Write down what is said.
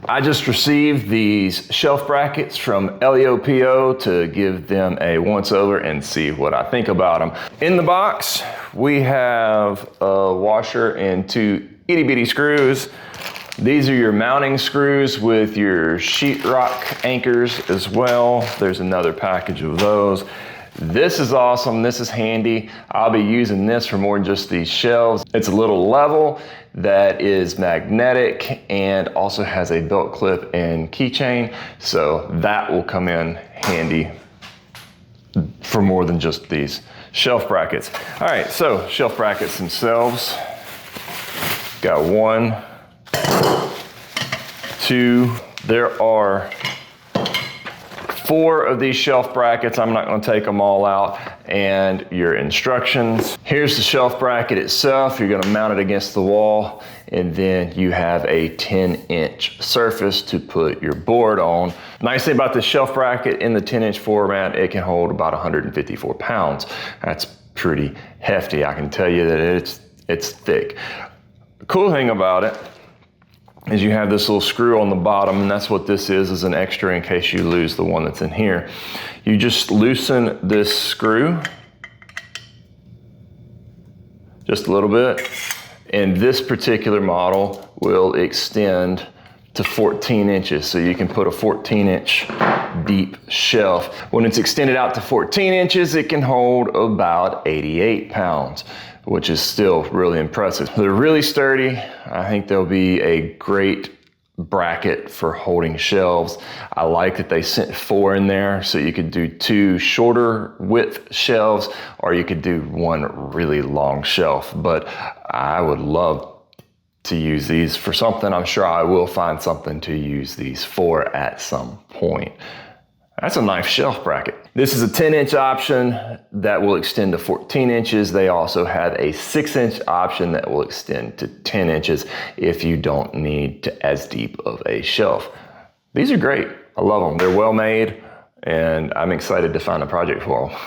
I just received these shelf brackets from LEOPo to give them a once over and see what I think about them. In the box, we have a washer and 2 itty bitty screws. These are your mounting screws with your sheetrock anchors as well. There's another package of those. This is awesome, this is handy. I'll be using this for more than just these shelves. It's a little level that is magnetic and also has a belt clip and keychain, so that will come in handy for more than just these shelf brackets. All right, so shelf brackets themselves. Got 1, 2, there are 4 of these shelf brackets. I'm not gonna take them all out, and your instructions. Here's the shelf bracket itself. You're gonna mount it against the wall, and then you have a 10-inch surface to put your board on. Nice thing about this shelf bracket, in the 10-inch format, it can hold about 154 pounds. That's pretty hefty. I can tell you that it's thick. The cool thing about it is you have this little screw on the bottom, and that's what this is an extra in case you lose the one that's in here. You just loosen this screw just a little bit, and this particular model will extend to 14 inches, so you can put a 14-inch deep shelf. When it's extended out to 14 inches, it can hold about 88 pounds, which is still really impressive. They're really sturdy. I think they'll be a great bracket for holding shelves. I like that they sent 4 in there, so you could do 2 shorter width shelves, or you could do 1 really long shelf. But I would love to use these for something. I'm sure I will find something to use these for at some point. That's a nice shelf bracket. This is a 10-inch option that will extend to 14 inches. They also have a 6-inch option that will extend to 10 inches if you don't need as deep of a shelf. These are great. I love them. They're well made, and I'm excited to find a project for them.